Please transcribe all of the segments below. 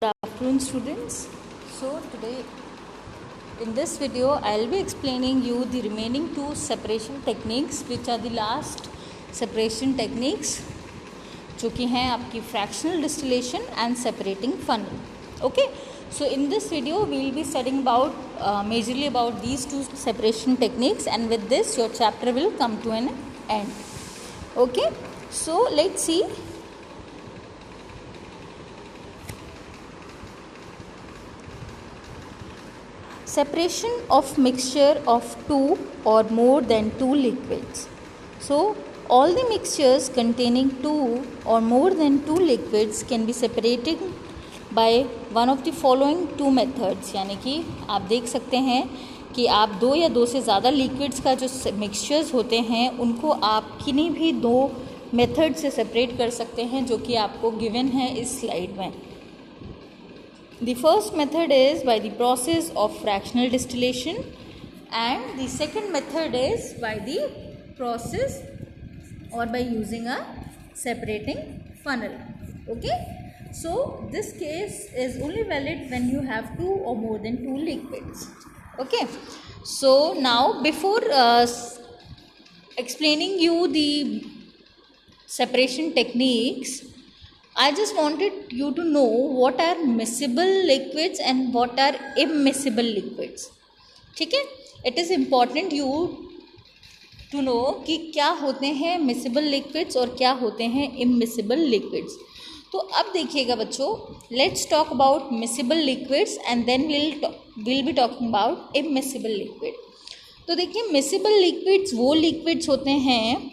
Afternoon students. So today in this video I'll be explaining you the remaining two separation techniques which are the last separation techniques जो कि हैं आपकी fractional distillation and separating funnel. Okay, so in this video we will be studying about majorly about these two separation techniques, and with this your chapter will come to an end. Okay, so let's see. Separation of mixture of two or more than two liquids. So all the mixtures containing two or more than two liquids can be separated by one of the following two methods. यानी कि आप देख सकते हैं कि आप दो या दो से ज़्यादा लिक्विड्स का जो मिक्सचर्स होते हैं उनको आप किन्हीं भी दो मेथड से सेपरेट कर सकते हैं जो कि आपको गिवन है इस स्लाइड में. The first method is by the process of fractional distillation, and the second method is by the process or by using a separating funnel. Okay, so this case is only valid when you have two or more than two liquids. Okay, so now before explaining you the separation techniques, I just wanted you to know what are miscible liquids and what are immiscible liquids. ठीक है, it is important you to know कि क्या होते हैं miscible liquids और क्या होते हैं immiscible liquids. तो अब देखिएगा बच्चों, let's talk about miscible liquids and then we'll be talking about immiscible liquid. तो देखिए miscible liquids वो liquids होते हैं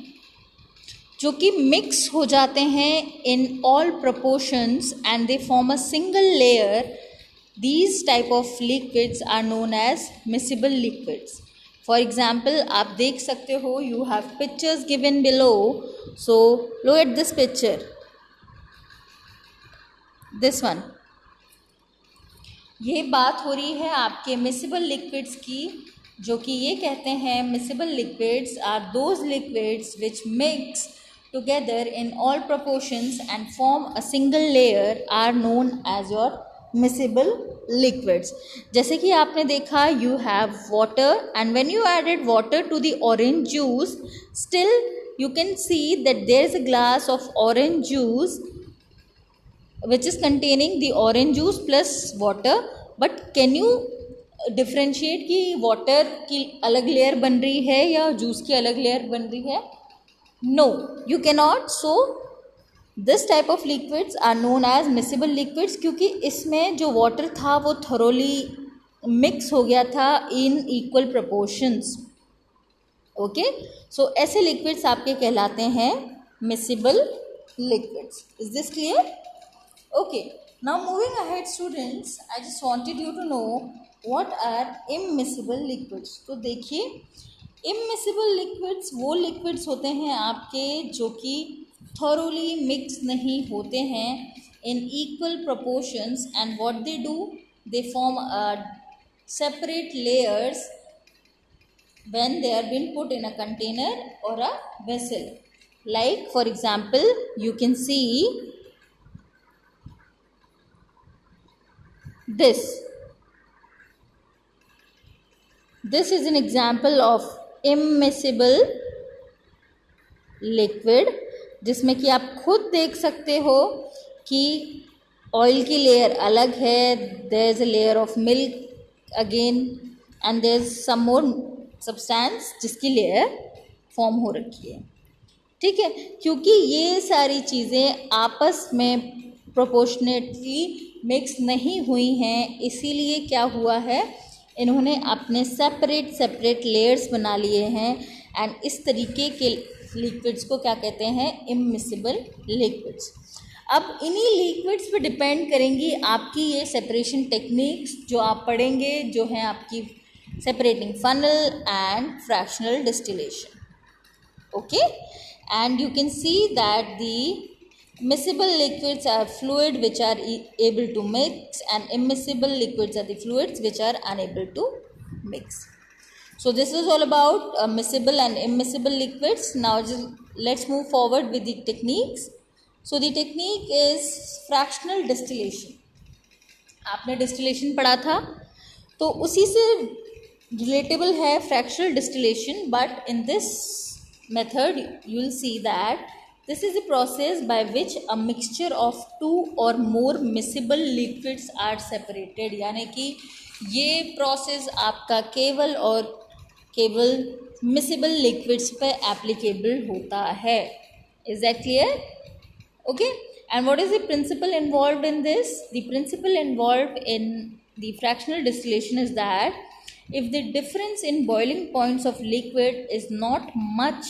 जो कि मिक्स हो जाते हैं in all proportions and they form a single layer. These type of liquids are known as miscible liquids. For example आप देख सकते हो, you have pictures given below. So look at this picture, this one. ये बात हो रही है आपके मिसिबल लिक्विड्स की, जो कि ये कहते हैं miscible liquids are those liquids which mix together in all proportions and form a single layer are known as your miscible liquids. जैसे कि आपने देखा, you have water and when you added water to the orange juice, still you can see that there is a glass of orange juice which is containing the orange juice plus water. But can you differentiate कि water की अलग layer बन रही है या juice की अलग layer बन रही है? No, you cannot. So this type of liquids are known as miscible liquids क्योंकि इसमें जो water था वो thoroughly mix हो गया था in equal proportions. Okay, so ऐसे liquids आपके कहलाते हैं miscible liquids. Is this clear? Okay, now moving ahead students, I just wanted you to know what are immiscible liquids. तो देखिए, इममिसिबल लिक्विड्स वो लिक्विड्स होते हैं आपके जो कि थॉरोली मिक्स नहीं होते हैं in equal proportions, and what they do, they form separate layers when they are been put in a container और a vessel. Like for example you can see this is an example of immiscible liquid, जिसमें कि आप खुद देख सकते हो कि oil की लेयर अलग है, there is a layer of milk again, and there is some more substance जिसकी लेयर फॉर्म हो रखी है. ठीक है, क्योंकि ये सारी चीज़ें आपस में प्रोपोर्शनेटली मिक्स नहीं हुई हैं, इसीलिए क्या हुआ है, इन्होंने अपने सेपरेट लेयर्स बना लिए हैं, एंड इस तरीके के लिक्विड्स को क्या कहते हैं, इममिसिबल लिक्विड्स. अब इन्हीं लिक्विड्स पे डिपेंड करेंगी आपकी ये सेपरेशन टेक्निक्स जो आप पढ़ेंगे, जो हैं आपकी separating funnel and fractional distillation. Okay, and you can see that the miscible liquids are fluid which are able to mix, and immiscible liquids are the fluids which are unable to mix. So this is all about miscible and immiscible liquids. Now let's move forward with the techniques. So the technique is fractional distillation. आपने distillation पढ़ा था, तो उसी से relatable है fractional distillation, but in this method you will see that this is a process by which a mixture of two or more miscible liquids are separated। यानी कि ये प्रोसेस आपका केवल और केवल miscible liquids पे एप्लीकेबल होता है। Is that clear? Okay, and what is the principle involved in this? The principle involved in the fractional distillation is that if the difference in boiling points of liquid is not much,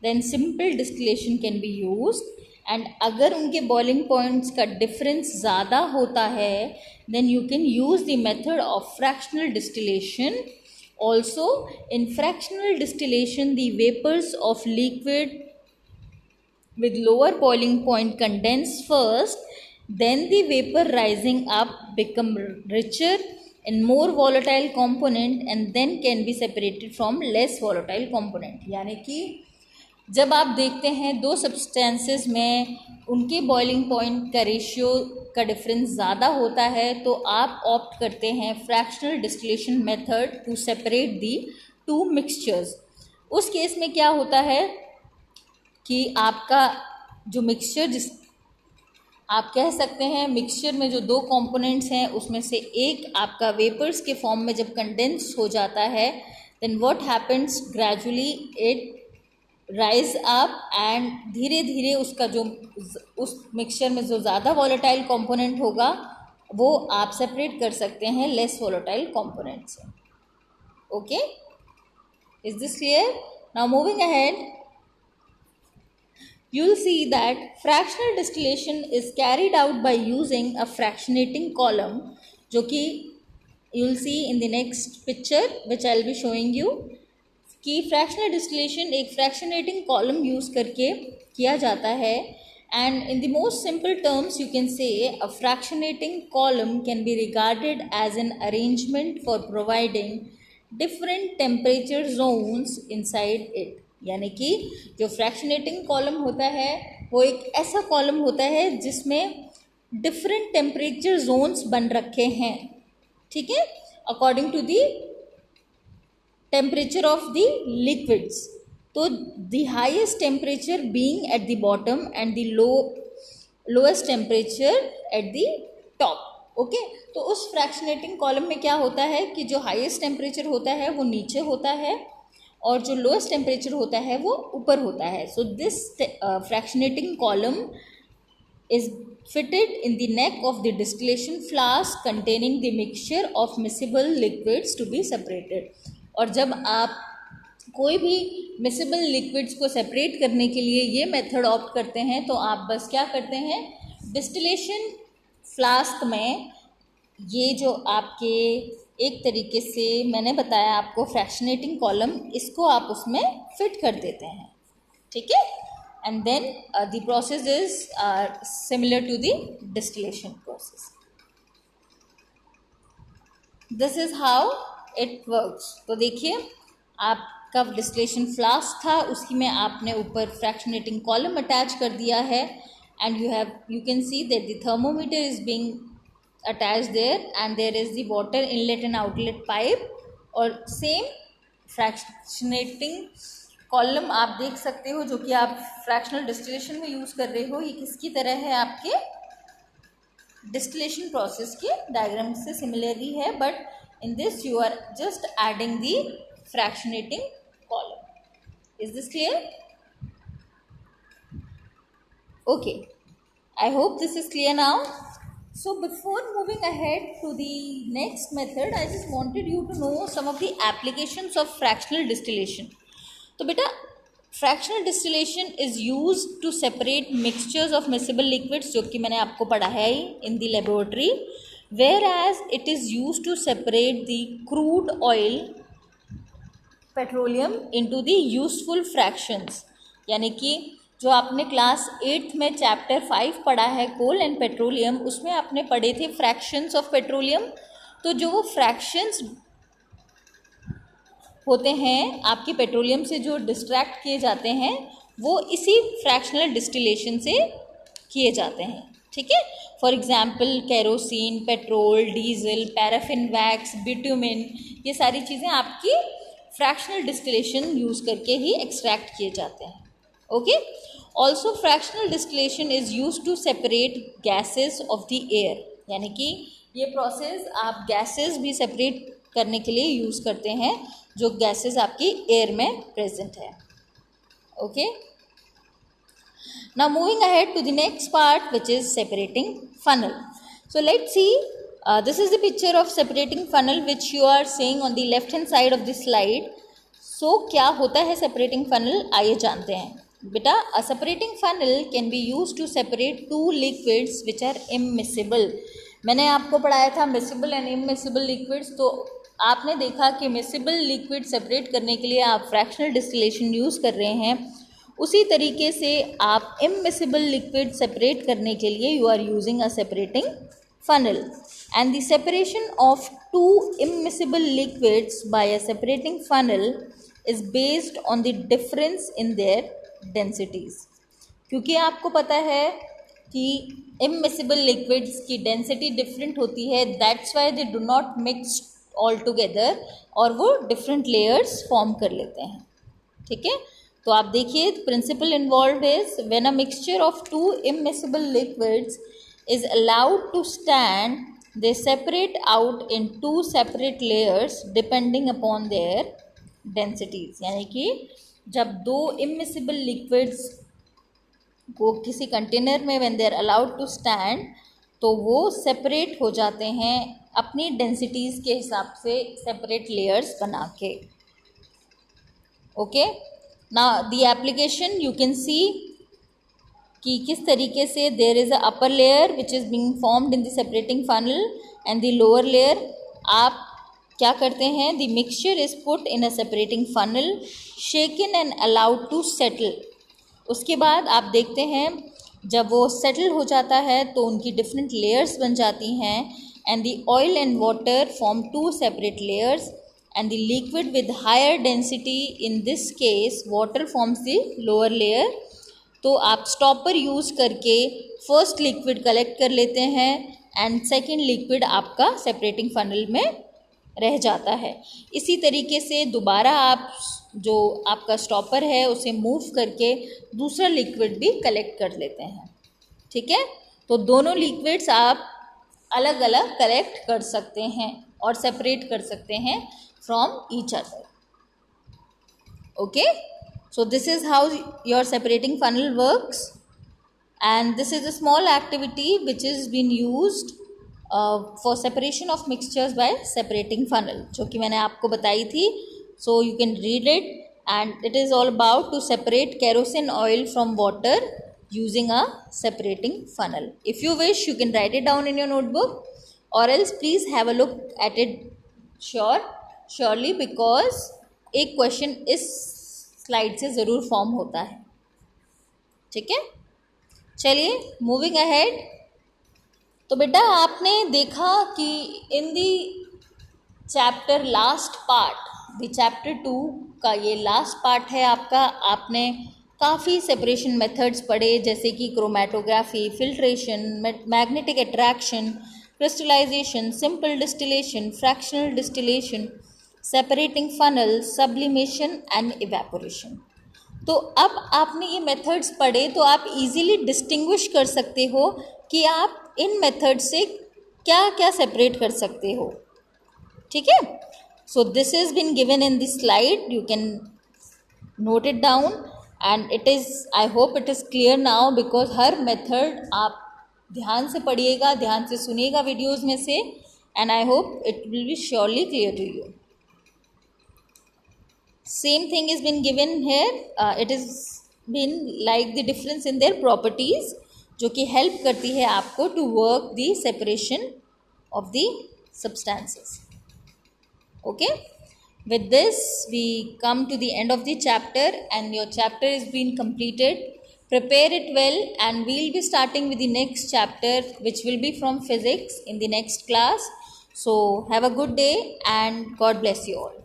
then simple distillation can be used, and अगर उनके boiling points का difference ज़्यादा होता है, then you can use the method of fractional distillation. Also, in fractional distillation, the vapors of liquid with lower boiling point condense first, then the vapor rising up become richer in more volatile component and then can be separated from less volatile component। यानी कि जब आप देखते हैं दो substances में उनके boiling point का रेशियो का डिफरेंस ज़्यादा होता है, तो आप ऑप्ट करते हैं fractional distillation method to separate the two mixtures. उस केस में क्या होता है कि आपका जो मिक्सचर, जिस आप कह सकते हैं मिक्सचर में जो दो कंपोनेंट्स हैं उसमें से एक आपका वेपर्स के फॉर्म में जब कंडेंस हो जाता है, then what happens, gradually it rise up and धीरे धीरे उसका जो उस मिक्सचर में जो ज़्यादा वॉलेटाइल कंपोनेंट होगा वो आप सेपरेट कर सकते हैं लेस वॉलेटाइल कंपोनेंट से। Okay, is this clear? Now moving ahead, you will see that fractional distillation is carried out by using a fractionating column, जो कि you will see in the next picture which I will be showing you, कि fractional distillation एक fractionating column use करके किया जाता है। and in the most simple terms you can say a fractionating column can be regarded as an arrangement for providing different temperature zones inside it। यानी कि जो fractionating column होता है वो एक ऐसा कॉलम होता है जिसमें डिफरेंट टेम्परेचर जोन्स बन रखे हैं, ठीक है, according to the temperature of the liquids. तो the highest temperature being at the bottom and the lowest temperature at the top. Okay, तो उस फ्रैक्शनेटिंग कॉलम में क्या होता है कि जो हाईएस्ट टेम्परेचर होता है वो नीचे होता है और जो लोएस्ट टेम्परेचर होता है वो ऊपर होता है। So this fractionating column is fitted in the neck of the distillation flask containing the mixture of miscible liquids to be separated. और जब आप कोई भी मिसिबल लिक्विड्स को सेपरेट करने के लिए ये मेथड ऑप्ट करते हैं तो आप बस क्या करते हैं, डिस्टिलेशन फ्लास्क में ये जो आपके एक तरीके से मैंने बताया आपको फ्रैक्शनेटिंग कॉलम, इसको आप उसमें फिट कर देते हैं, ठीक है, and then the process is similar to the distillation process. This is how it works. तो देखिए आपका डिस्टिलेशन फ्लास्क था, उसकी में आपने ऊपर फ्रैक्शनेटिंग कॉलम अटैच कर दिया है and you can see that the thermometer is being attached there and there is the water inlet and outlet pipe। और सेम फ्रैक्शनेटिंग कॉलम आप देख सकते हो जो कि आप फ्रैक्शनल डिस्टिलेशन में यूज़ कर रहे हो, ये किसकी तरह है, आपके डिस्टिलेशन प्रोसेस के डायग्राम से सिमिलरली है, but in this you are just adding the fractionating column. Is this clear? Okay, I hope this is clear now. So before moving ahead to the next method, I just wanted you to know some of the applications of fractional distillation। तो बेटा fractional distillation is used to separate mixtures of miscible liquids, जो कि मैंने आपको पढ़ा है in the laboratory, whereas it is used to separate the crude oil, petroleum into the useful fractions। यानी कि जो आपने क्लास 8th में चैप्टर 5 पढ़ा है कोल एंड पेट्रोलियम, उसमें आपने पढ़े थे फ्रैक्शंस ऑफ पेट्रोलियम। तो जो वो फ्रैक्शंस होते हैं आपके पेट्रोलियम से जो डिस्ट्रैक्ट किए जाते हैं वो इसी फ्रैक्शनल डिस्टिलेशन से किए जाते हैं, ठीक है। For example kerosene, petrol, diesel, paraffin wax, bitumen, ये सारी चीज़ें आपकी फ्रैक्शनल डिस्टिलेशन यूज़ करके ही एक्सट्रैक्ट किए जाते हैं। Okay. Also fractional distillation is use to separate gases of the air, यानी कि ये प्रोसेस आप गैसेस भी सेपरेट करने के लिए यूज़ करते हैं जो गैसेस आपकी एयर में प्रेजेंट है। Okay. Now moving ahead to the next part, which is separating funnel. So let's see, this is the picture of separating funnel which you are seeing on the left hand side of the slide. So क्या होता है separating funnel, आइए जानते हैं। बेटा, a separating funnel can be used to separate two liquids which are immiscible. मैंने आपको पढ़ाया था miscible and immiscible liquids, तो आपने देखा कि miscible liquid separate करने के लिए आप fractional distillation यूज़ कर रहे हैं। उसी तरीके से आप इममिसिबल लिक्विड सेपरेट करने के लिए you are using a separating funnel, and the separation of two immiscible liquids by a separating funnel is based on the difference in their densities. क्योंकि आपको पता है कि इममिसिबल लिक्विड्स की डेंसिटी डिफरेंट होती है, that's why they do not mix all together, और वो डिफरेंट लेयर्स फॉर्म कर लेते हैं। ठीक है, तो आप देखिए principle involve is when a mixture of two immiscible liquids is allowed to stand, they separate out in two separate layers depending upon their densities. यानी कि जब दो इममिसिबल लिक्विड्स को किसी कंटेनर में when they are allowed to stand, तो वो separate हो जाते हैं अपनी डेंसिटीज़ के हिसाब से सेपरेट लेयर्स बना के। Okay, now the application you can see कि किस तरीके से there is a upper layer which is being formed in the separating funnel and the lower layer। आप क्या करते हैं, the mixture is put in a separating funnel, shaken and allowed to settle। उसके बाद आप देखते हैं जब वो सेटल हो जाता है तो उनकी different layers बन जाती हैं, and the oil and water form two separate layers, and the liquid with higher density, in this case water, forms the lower layer। तो आप स्टॉपर यूज़ करके फर्स्ट लिक्विड कलेक्ट कर लेते हैं एंड सेकेंड लिक्विड आपका separating funnel में रह जाता है। इसी तरीके से दोबारा आप जो आपका स्टॉपर है उसे मूव करके दूसरा लिक्विड भी कलेक्ट कर लेते हैं। ठीक है, तो दोनों लिक्विड्स आप अलग अलग कलेक्ट कर सकते हैं और सेपरेट कर सकते हैं from each other। Okay, so this is how your separating funnel works, and this is a small activity which is been used for separation of mixtures by separating funnel, जो कि मैंने आपको बताई थी। So you can read it, and it is all about to separate kerosene oil from water using a separating funnel। If you wish you can write it down in your notebook, or else please have a look at it surely, because एक question इस slide से ज़रूर form होता है। ठीक है, चलिए moving ahead. तो बेटा आपने देखा कि in the chapter last part, the chapter 2 का ये लास्ट पार्ट है आपका। आपने काफ़ी सेपरेशन मेथड्स पढ़े, जैसे कि chromatography, filtration, magnetic attraction, crystallisation, simple distillation, fractional distillation, separating funnel, sublimation and evaporation. तो अब आपने ये मेथड्स पढ़े तो आप इजीली डिस्टिंग्विश कर सकते हो कि आप इन मेथड से क्या क्या सेपरेट कर सकते हो। ठीक है, so this is been given in this slide, you can note it down, and it is, I hope it is clear now, because हर मेथड आप ध्यान से पढ़िएगा, ध्यान से सुनिएगा वीडियोज़ में से, and I hope it will be surely clear to you. Same thing is been given here, it is been like the difference in their properties, जो कि help करती है आपको to work the separation of the substances। Okay, with this we come to the end of the chapter, and your chapter is been completed। Prepare it well, and we'll be starting with the next chapter, which will be from physics in the next class। So have a good day, and God bless you all।